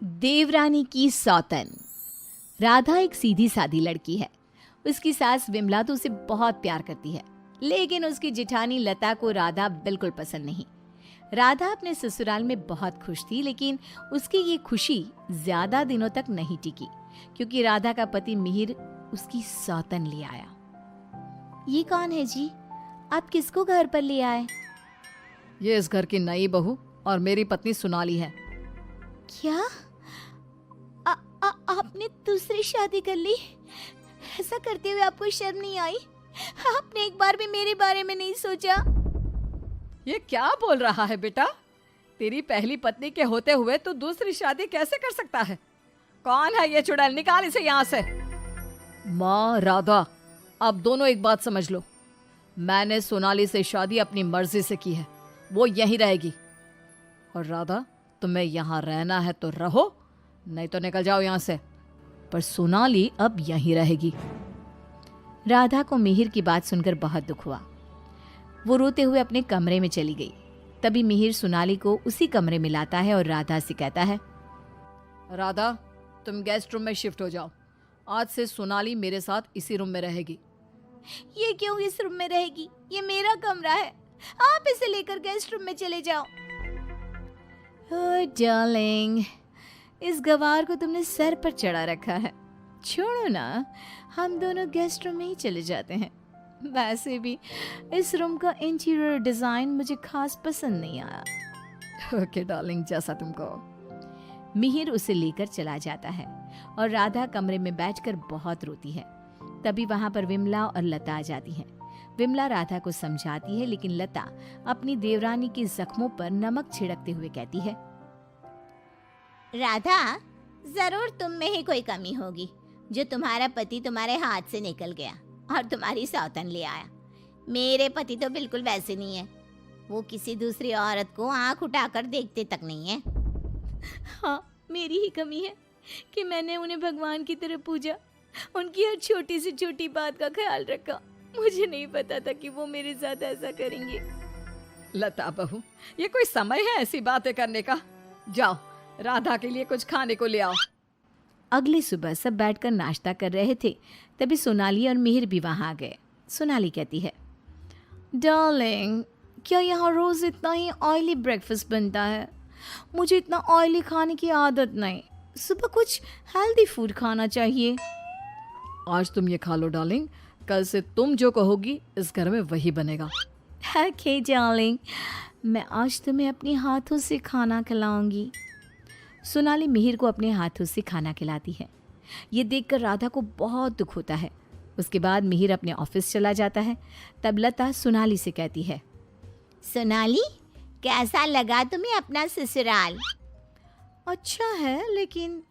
देवरानी की सौतन। राधा एक सीधी सादी लड़की है। उसकी सास विमला तो उसे बहुत प्यार करती है, लेकिन उसकी जिठानी लता को राधा बिल्कुल पसंद नहीं। राधा अपने ससुराल में बहुत खुश थी, लेकिन उसकी ये खुशी ज्यादा दिनों तक नहीं टिकी, क्योंकि राधा का पति मिहिर उसकी सौतन ले आया। ये कौन है जी? आप किसको घर पर ले आए? ये इस घर की नई बहू और मेरी पत्नी सोनाली है। क्या आपने दूसरी शादी कर ली? ऐसा करते हुए आपको शर्म नहीं आई? आपने एक बार भी मेरे बारे में नहीं सोचा? ये क्या बोल रहा है बेटा? तेरी पहली पत्नी के होते हुए तू दूसरी शादी कैसे कर सकता है? कौन है ये चुड़ैल? निकाल इसे यहाँ से। माँ राधा, आप दोनों एक बात समझ लो। मैंने सोनाली से शादी अपनी मर्जी से की है, वो यहीं रहेगी। और राधा, तुम्हें यहाँ रहना है तो रहो, नहीं तो निकल जाओ यहाँ से। पर सोनाली अब यहीं रहेगी। राधा को मिहिर की बात सुनकर बहुत दुख हुआ। वो रोते हुए अपने कमरे में चली गई। तभी मिहिर सोनाली को उसी कमरे में लाता है और राधा से कहता है, राधा, तुम गेस्ट रूम में शिफ्ट हो जाओ। आज से सोनाली मेरे साथ इसी रूम में रहेगी। ये क्यों इस रूम में रहेगी? ये मेरा कमरा है, आप इसे लेकर गेस्ट रूम में चले जाओ। ओह डार्लिंग, इस गवार को तुमने सर पर चढ़ा रखा है। छोड़ो ना, हम दोनों गेस्ट रूम में ही चले जाते हैं। वैसे भी इस रूम का इंटीरियर डिजाइन मुझे खास पसंद नहीं आया। ओके डार्लिंग, जैसा तुम कहो। मिहिर उसे लेकर चला जाता है और राधा कमरे में बैठकर बहुत रोती है। तभी वहां पर विमला और लता आ जाती हैं। विमला राधा को समझाती है, लेकिन लता अपनी देवरानी के जख्मों पर नमक छिड़कते हुए कहती है, राधा, जरूर तुम में ही कोई कमी होगी जो तुम्हारा पति तुम्हारे हाथ से निकल गया और तुम्हारी सौतन ले आया। मेरे पति तो बिल्कुल वैसे नहीं है। वो किसी दूसरी औरत को आंख उठाकर देखते तक नहीं है। हाँ, मेरी ही कमी है कि मैंने उन्हें भगवान की तरह पूजा, उनकी हर छोटी से छोटी बात का ख्याल रखा। मुझे नहीं पता था कि वो मेरे साथ ऐसा करेंगे। लता बहू, ये कोई समय है ऐसी बातें करने का? जाओ, राधा के लिए कुछ खाने को ले आओ। अगली सुबह सब बैठकर नाश्ता कर रहे थे। तभी सोनाली और मिहिर भी वहां आ गए। सोनाली कहती है, डार्लिंग, क्या यहाँ रोज इतना ही ऑयली ब्रेकफास्ट बनता है? मुझे इतना ऑयली खाने की आदत नहीं। सुबह कुछ हेल्दी फूड खाना चाहिए। आज तुम ये खा लो डार्लिंग, कल से तुम जो कहोगी इस घर में वही बनेगा। ओके डार्लिंग, मैं आज तुम्हें अपने हाथों से खाना खिलाऊंगी। सोनाली मिहिर को अपने हाथों से खाना खिलाती है। ये देखकर राधा को बहुत दुख होता है। उसके बाद मिहिर अपने ऑफिस चला जाता है। तब लता सोनाली से कहती है, सोनाली, कैसा लगा तुम्हें अपना ससुराल? अच्छा है, लेकिन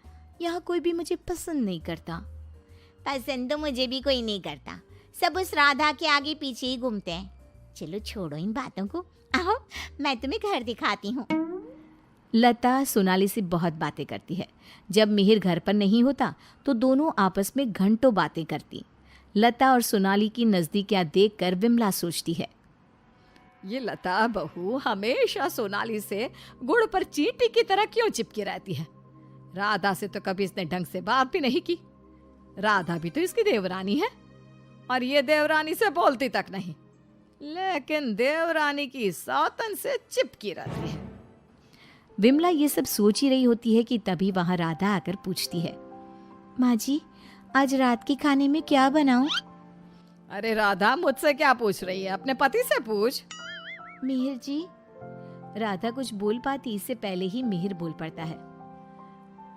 यहाँ कोई भी मुझे पसंद नहीं करता। पसंद तो मुझे भी कोई नहीं करता। सब उस राधा के आगे पीछे ही घूमते हैं। चलो छोड़ो इन बातों को, आओ मैं तुम्हें घर दिखाती हूँ। लता सोनाली से बहुत बातें करती है। जब मिहिर घर पर नहीं होता तो दोनों आपस में घंटों बातें करती। लता और सोनाली की नज़दीकियाँ देखकर विमला सोचती है, ये लता बहू हमेशा सोनाली से गुड़ पर चींटी की तरह क्यों चिपकी रहती है? राधा से तो कभी इसने ढंग से बात भी नहीं की। राधा भी तो इसकी देवरानी है और ये देवरानी से बोलती तक नहीं, लेकिन देवरानी की सौतन से चिपकी रहती है। विमला ये सब सोच ही रही होती है कि तभी वहां राधा आकर पूछती है, माँ जी, आज रात के खाने में क्या बनाऊं? अरे राधा, मुझसे क्या पूछ रही है? अपने पति से पूछ। मिहिर जी। राधा कुछ बोल पाती, इससे पहले ही मिहिर बोल पड़ता है,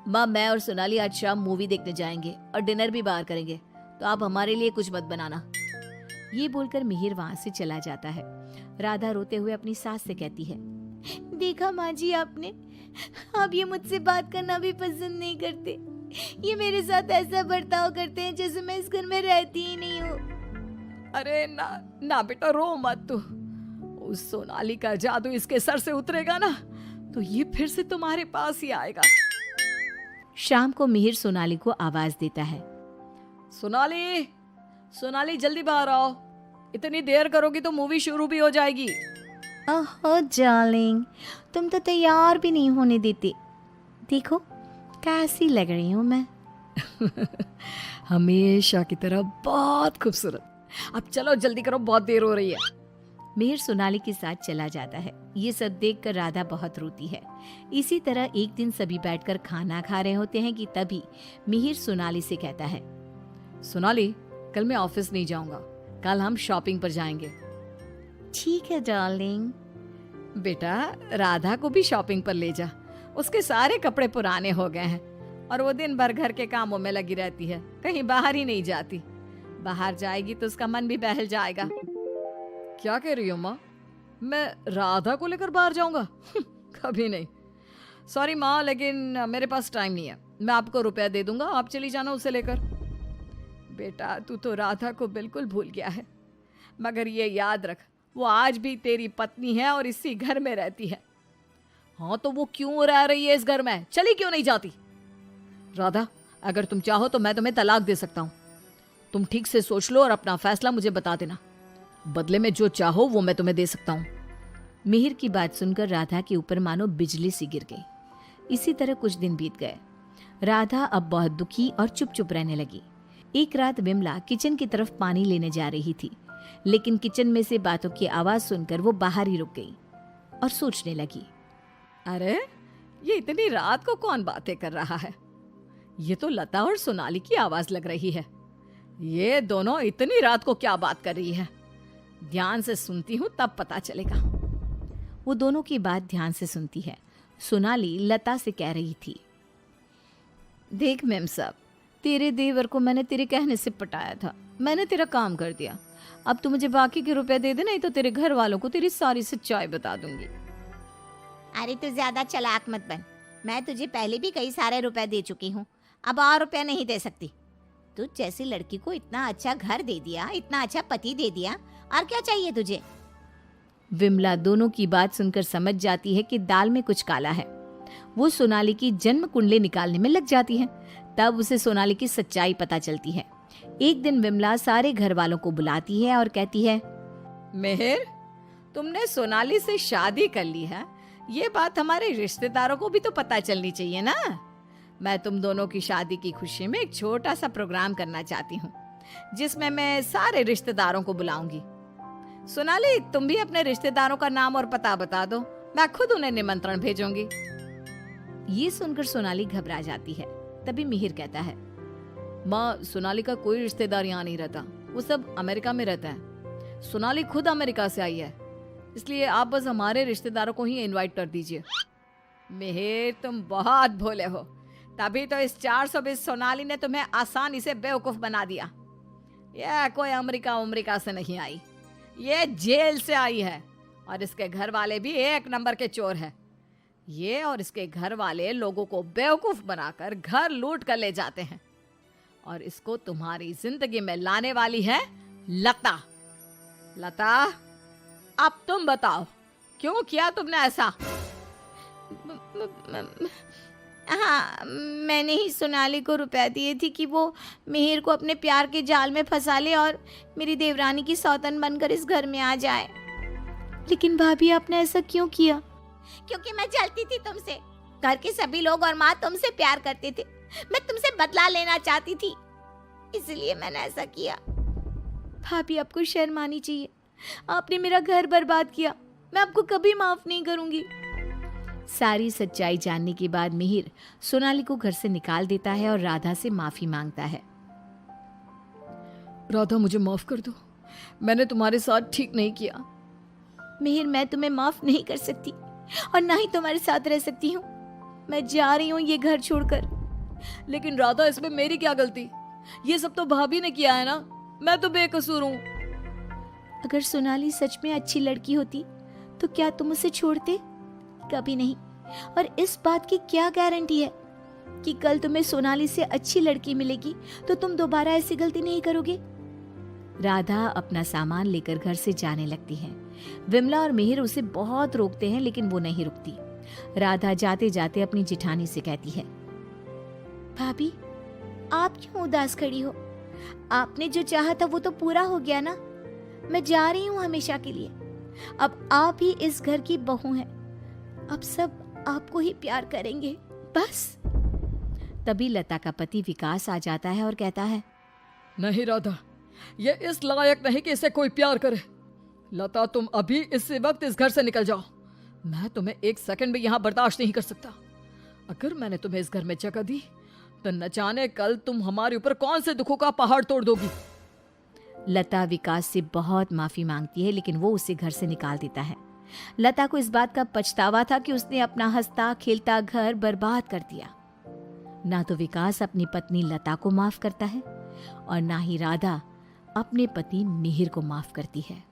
माँ, मैं और सोनाली आज शाम मूवी देखने जाएंगे और डिनर भी बाहर करेंगे, तो आप हमारे लिए कुछ मत बनाना। ये बोलकर मिहिर वहां से चला जाता है। राधा रोते हुए अपनी सास से कहती है, देखा माँ जी आपने, आप ये मुझसे बात करना भी पसंद नहीं करते। ये मेरे साथ ऐसा बर्ताव करते हैं जैसे मैं इस घर में रहती ही नहीं हूँ। अरे ना ना बेटा, रो मत तू। उस सोनाली का जादू इसके सर से उतरेगा ना तो ये फिर से तुम्हारे पास ही आएगा। शाम को मिहिर सोनाली को आवाज देता है, सोनाली, सोनाली जल्दी बाहर आओ। इतनी देर करोगी तो मूवी शुरू भी हो जाएगी। ओह डार्लिंग, तुम तो तैयार भी नहीं होने देते। देखो, कैसी लग रही हूँ मैं? हमेशा की तरह बहुत खूबसूरत। अब चलो जल्दी करो, बहुत देर हो रही है। मिहिर सोनाली के साथ चला जाता है। ये सब देखकर राधा बहुत रोती है। इसी तरह एक दिन सभी बैठकर खाना खा रहे होते हैं कि तभी मिहिर सोनाली से कहता है, सोनाली, कल मैं ऑफिस नहीं जाऊंगा, कल हम शॉपिंग पर जाएंगे। ठीक है डार्लिंग। बेटा, राधा को भी शॉपिंग पर ले जा, उसके सारे कपड़े पुराने हो गए हैं और वो दिन भर घर के कामों में लगी रहती है, कहीं बाहर ही नहीं जाती। बाहर जाएगी तो उसका मन भी बहल जाएगा। क्या कह रही हो माँ? मैं राधा को लेकर बाहर जाऊंगा? कभी नहीं। सॉरी माँ, लेकिन मेरे पास टाइम नहीं है। मैं आपको रुपया दे दूंगा, आप चली जाना उसे लेकर। बेटा, तू तो राधा को बिल्कुल भूल गया है, मगर ये याद रख, वो आज भी तेरी पत्नी है और इसी घर में रहती है। हाँ, तो वो क्यों रह रही है इस घर में? चली क्यों नहीं जाती? राधा, अगर तुम चाहो तो मैं तुम्हें तलाक दे सकता हूँ। तुम ठीक से सोच लो और अपना फैसला मुझे बता देना। बदले में जो चाहो वो मैं तुम्हें दे सकता हूँ। मिहिर की बात सुनकर राधा के ऊपर मानो बिजली सी गिर गई। इसी तरह कुछ दिन बीत गए। राधा अब बहुत दुखी और चुप चुप रहने लगी। एक रात विमला किचन की तरफ पानी लेने जा रही थी, लेकिन किचन में से बातों की आवाज सुनकर वो बाहर ही रुक गई और सोचने लगी, अरे, ये इतनी रात को कौन बातें कर रहा है? ये तो लता और सोनाली की आवाज लग रही है। ये दोनों इतनी रात को क्या बात कर रही है? ध्यान से सुनती हूँ तब पता चलेगा। वो दोनों की बात ध्यान से सुनती है। सोनाली लता से कह रही थी, देख मेम साहब, तेरे देवर को मैंने तेरे कहने से पटाया था, मैंने तेरा काम कर दिया। अब तू मुझे बाकी के रुपए दे दे, नहीं तो तेरे घर वालों को तेरी सारी सच्चाई बता दूंगी। अरे तू ज्यादा चालाक मत बन, मैं तुझे पहले भी कई सारे रुपए दे चुकी हूँ, अब और रुपया नहीं दे सकती। तू जैसी लड़की को इतना अच्छा घर दे दिया, इतना अच्छा पति दे दिया, और क्या चाहिए तुझे? विमला दोनों की बात सुनकर समझ जाती है कि दाल में कुछ काला है। वो सोनाली की जन्म कुंडली निकालने में लग जाती है। तब उसे सोनाली की सच्चाई पता चलती है। एक दिन विमला सारे घर वालों को बुलाती है और कहती है, मिहिर, तुमने सोनाली से शादी कर ली है, ये बात हमारे रिश्तेदारों को भी तो पता चलनी चाहिए ना। मैं तुम दोनों की शादी की खुशी में एक छोटा सा प्रोग्राम करना चाहती हूँ, जिसमें मैं सारे रिश्तेदारों को बुलाऊंगी। सोनाली, तुम भी अपने रिश्तेदारों का नाम और पता बता दो, मैं खुद उन्हें निमंत्रण भेजूंगी। ये सुनकर सोनाली घबरा जाती है। तभी मिहिर कहता है, माँ, सोनाली का कोई रिश्तेदार यहाँ नहीं रहता, वो सब अमेरिका में रहता है। सोनाली खुद अमेरिका से आई है, इसलिए आप बस हमारे रिश्तेदारों को ही इनवाइट कर दीजिए। मिहिर, तुम बहुत भोले हो, तभी तो इस 420 सोनाली ने तुम्हें आसानी से बेवकूफ बना दिया। यह कोई अमेरिका से नहीं आई, ये जेल से आई है, और इसके घर वाले भी एक नंबर के चोर हैं। ये और इसके घर वाले लोगों को बेवकूफ बनाकर घर लूट कर ले जाते हैं, और इसको तुम्हारी जिंदगी में लाने वाली है लता। लता, अब तुम बताओ, क्यों किया तुमने ऐसा? हाँ, मैंने ही सोनाली को रुपया दिए थी कि वो मिहिर को अपने प्यार के जाल में फंसा ले और मेरी देवरानी की सौतन बनकर इस घर में आ जाए। लेकिन भाभी, आपने ऐसा क्यों किया? क्योंकि मैं जलती थी तुमसे। घर के सभी लोग और माँ तुमसे प्यार करते थे, मैं तुमसे बदला लेना चाहती थी, इसलिए मैंने ऐसा किया। भाभी, आपको शर्म आनी चाहिए। आपने मेरा घर बर्बाद किया, मैं आपको कभी माफ नहीं करूंगी। सारी सच्चाई जानने के बाद मिहिर सोनाली को घर से निकाल देता है और राधा से माफी मांगता है। राधा, मुझे माफ कर दो, मैंने तुम्हारे साथ ठीक नहीं किया। मिहिर, मैं तुम्हें माफ नहीं कर सकती और ना ही तुम्हारे साथ रह सकती हूँ। मैं जा रही हूँ ये घर छोड़कर। लेकिन राधा, इसमें मेरी क्या गलती? ये सब तो भाभी ने किया है ना, मैं तो बेकसूर हूँ। अगर सोनाली सच में अच्छी लड़की होती तो क्या तुम उसे छोड़ते? कभी नहीं। और इस बात की क्या गारंटी है कि कल तुम्हें सोनाली से अच्छी लड़की मिलेगी तो तुम दोबारा ऐसी गलती नहीं करोगे? राधा अपना सामान लेकर घर से जाने लगती है। विमला और मिहिर उसे बहुत रोकते हैं, लेकिन वो नहीं रुकती। राधा जाते जाते अपनी जिठानी से कहती है, भाभी, आप क्यों उदास खड़ी हो? आपने जो चाहा था वो तो पूरा हो गया ना। मैं जा रही हूँ हमेशा के लिए। अब आप ही इस घर की बहू हैं। अब सब आपको ही प्यार करेंगे, बस। तभी लता का पति विकास आ जाता है और कहता है, नहीं राधा, ये इस लायक नहीं कि इसे कोई प्यार करे। लता, तुम अभी इसी वक्त इस घर से निकल जाओ। मैं तुम्हें एक सेकंड भी यहाँ बर्दाश्त नहीं कर सकता। अगर मैंने तुम्हें इस घर में जगह दी तो न जाने कल तुम हमारे ऊपर कौन से दुखों का पहाड़ तोड़ दोगी। लता विकास से बहुत माफी मांगती है, लेकिन वो उसे घर से निकाल देता है। लता को इस बात का पछतावा था कि उसने अपना हंसता खेलता घर बर्बाद कर दिया। ना तो विकास अपनी पत्नी लता को माफ करता है और ना ही राधा अपने पति मिहिर को माफ करती है।